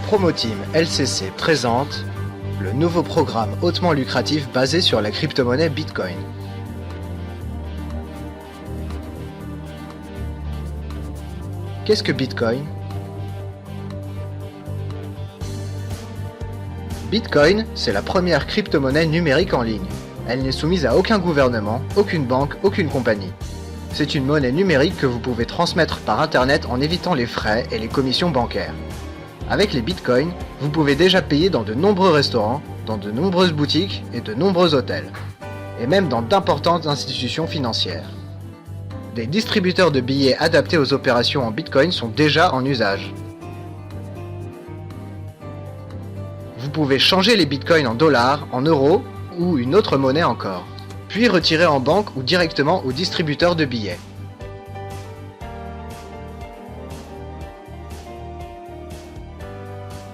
Promoteam LCC présente le nouveau programme hautement lucratif basé sur la crypto-monnaie Bitcoin. Qu'est-ce que Bitcoin? Bitcoin, c'est la première crypto-monnaie numérique en ligne. Elle n'est soumise à aucun gouvernement, aucune banque, aucune compagnie. C'est une monnaie numérique que vous pouvez transmettre par internet en évitant les frais et les commissions bancaires. Avec les bitcoins, vous pouvez déjà payer dans de nombreux restaurants, dans de nombreuses boutiques et de nombreux hôtels, et même dans d'importantes institutions financières. Des distributeurs de billets adaptés aux opérations en bitcoin sont déjà en usage. Vous pouvez changer les bitcoins en dollars, en euros ou une autre monnaie encore, puis retirer en banque ou directement au distributeur de billets.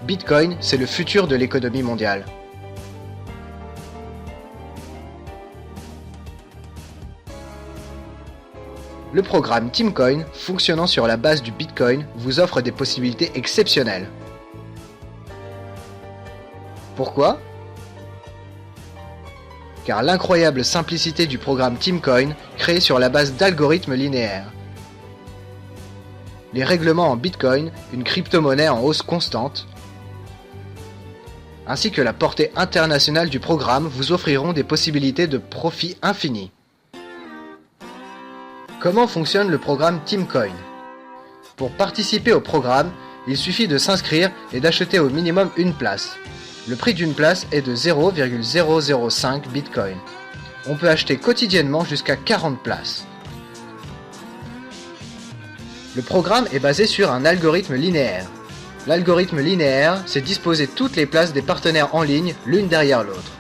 Bitcoin, c'est le futur de l'économie mondiale. Le programme Teamcoin, fonctionnant sur la base du Bitcoin, vous offre des possibilités exceptionnelles. Pourquoi? Car l'incroyable simplicité du programme Teamcoin, créé sur la base d'algorithmes linéaires. Les règlements en Bitcoin, une crypto-monnaie en hausse constante, ainsi que la portée internationale du programme vous offriront des possibilités de profit infini. Comment fonctionne le programme Teamcoin? Pour participer au programme, il suffit de s'inscrire et d'acheter au minimum une place. Le prix d'une place est de 0,005 Bitcoin. On peut acheter quotidiennement jusqu'à 40 places. Le programme est basé sur un algorithme linéaire. L'algorithme linéaire, c'est disposer toutes les places des partenaires en ligne l'une derrière l'autre.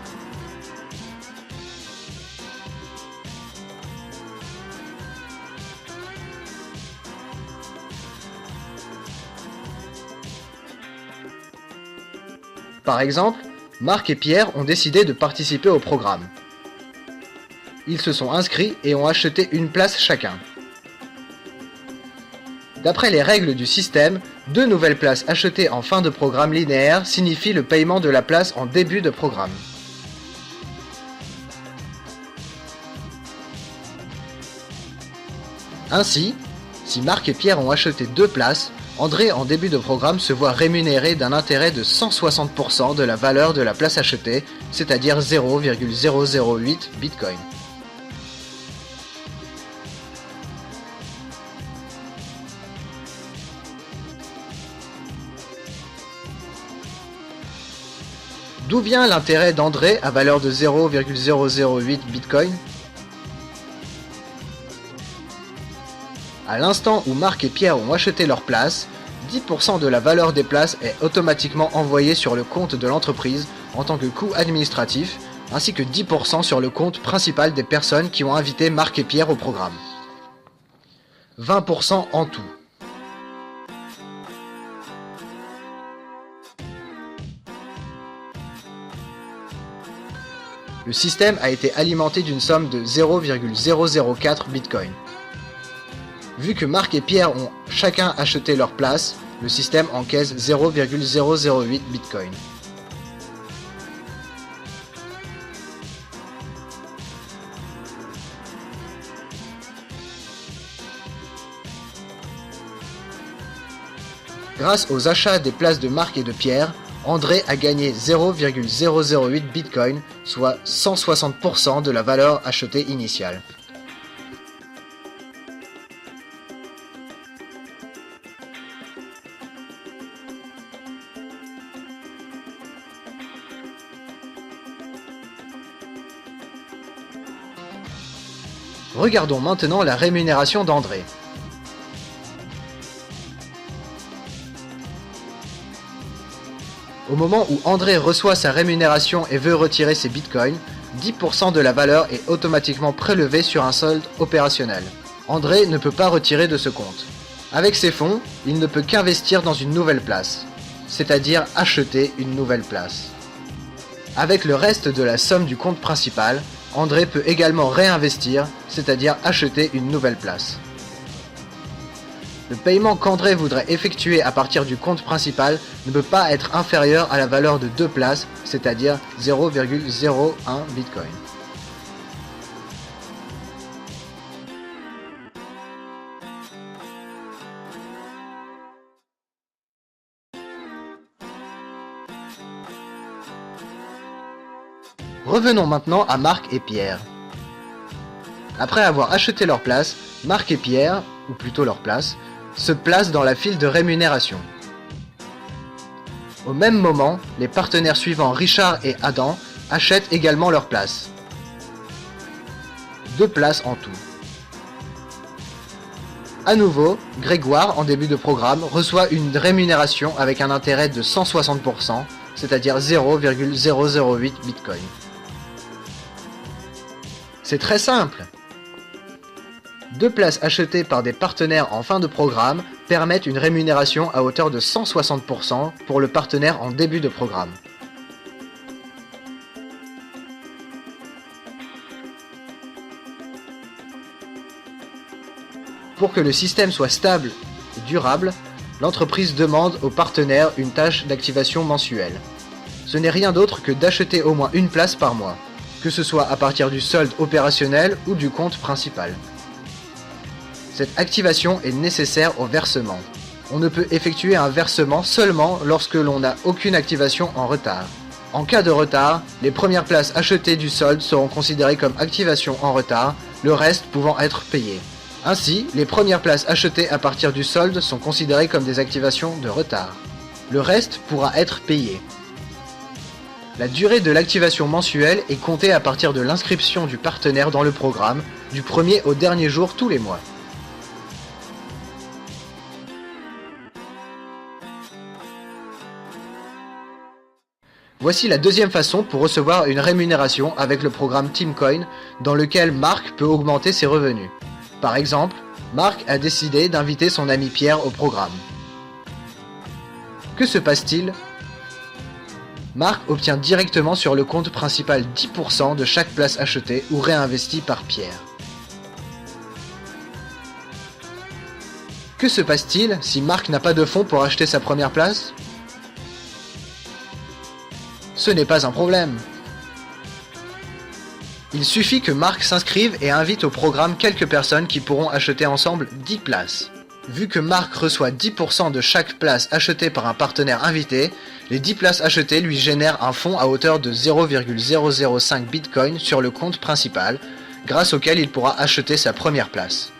Par exemple, Marc et Pierre ont décidé de participer au programme. Ils se sont inscrits et ont acheté une place chacun. D'après les règles du système, 2 nouvelles places achetées en fin de programme linéaire signifient le paiement de la place en début de programme. Ainsi, si Marc et Pierre ont acheté 2 places, André en début de programme se voit rémunéré d'un intérêt de 160% de la valeur de la place achetée, c'est-à-dire 0,008 Bitcoin. D'où vient l'intérêt d'André à valeur de 0,008 Bitcoin? À l'instant où Marc et Pierre ont acheté leur place, 10% de la valeur des places est automatiquement envoyée sur le compte de l'entreprise en tant que coût administratif, ainsi que 10% sur le compte principal des personnes qui ont invité Marc et Pierre au programme. 20% en tout. Le système a été alimenté d'une somme de 0,004 Bitcoin. Vu que Marc et Pierre ont chacun acheté leur place, le système encaisse 0,008 Bitcoin. Grâce aux achats des places de Marc et de Pierre, André a gagné 0,008 Bitcoin, soit 160% de la valeur achetée initiale. Regardons maintenant la rémunération d'André. Au moment où André reçoit sa rémunération et veut retirer ses bitcoins, 10% de la valeur est automatiquement prélevée sur un solde opérationnel. André ne peut pas retirer de ce compte. Avec ces fonds, il ne peut qu'investir dans une nouvelle place, c'est-à-dire acheter une nouvelle place. Avec le reste de la somme du compte principal, André peut également réinvestir, c'est-à-dire acheter une nouvelle place. Le paiement qu'André voudrait effectuer à partir du compte principal ne peut pas être inférieur à la valeur de 2 places, c'est-à-dire 0,01 Bitcoin. Revenons maintenant à Marc et Pierre. Après avoir acheté leur place, Marc et Pierre, ou plutôt leur place, se placent dans la file de rémunération. Au même moment, les partenaires suivants Richard et Adam achètent également leur place. 2 places en tout. À nouveau, Grégoire, en début de programme, reçoit une rémunération avec un intérêt de 160%, c'est-à-dire 0,008 Bitcoin. C'est très simple. 2 places achetées par des partenaires en fin de programme permettent une rémunération à hauteur de 160% pour le partenaire en début de programme. Pour que le système soit stable et durable, l'entreprise demande aux partenaires une tâche d'activation mensuelle. Ce n'est rien d'autre que d'acheter au moins une place par mois, que ce soit à partir du solde opérationnel ou du compte principal. Cette activation est nécessaire au versement. On ne peut effectuer un versement seulement lorsque l'on n'a aucune activation en retard. En cas de retard, les premières places achetées du solde seront considérées comme activation en retard, le reste pouvant être payé. Ainsi, les premières places achetées à partir du solde sont considérées comme des activations de retard. Le reste pourra être payé. La durée de l'activation mensuelle est comptée à partir de l'inscription du partenaire dans le programme, du premier au dernier jour tous les mois. Voici la deuxième façon pour recevoir une rémunération avec le programme TeamCoin dans lequel Marc peut augmenter ses revenus. Par exemple, Marc a décidé d'inviter son ami Pierre au programme. Que se passe-t-il ? Marc obtient directement sur le compte principal 10% de chaque place achetée ou réinvestie par Pierre. Que se passe-t-il si Marc n'a pas de fonds pour acheter sa première place ? Ce n'est pas un problème. Il suffit que Marc s'inscrive et invite au programme quelques personnes qui pourront acheter ensemble 10 places. Vu que Marc reçoit 10% de chaque place achetée par un partenaire invité, les 10 places achetées lui génèrent un fonds à hauteur de 0,005 Bitcoin sur le compte principal, grâce auquel il pourra acheter sa première place.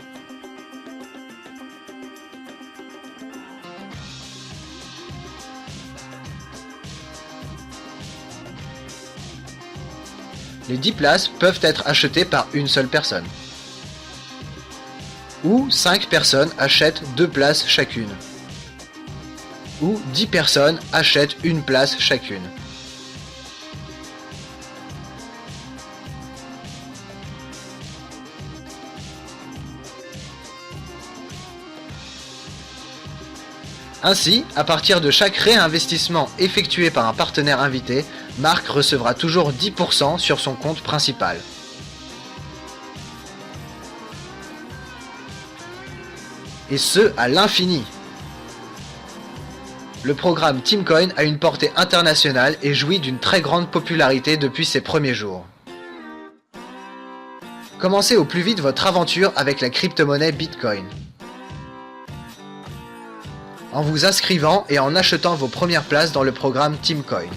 Les 10 places peuvent être achetées par une seule personne. Ou 5 personnes achètent 2 places chacune. Ou 10 personnes achètent une place chacune. Ainsi, à partir de chaque réinvestissement effectué par un partenaire invité, Marc recevra toujours 10% sur son compte principal. Et ce, à l'infini. Le programme TeamCoin a une portée internationale et jouit d'une très grande popularité depuis ses premiers jours. Commencez au plus vite votre aventure avec la crypto-monnaie Bitcoin. En vous inscrivant et en achetant vos premières places dans le programme TeamCoin.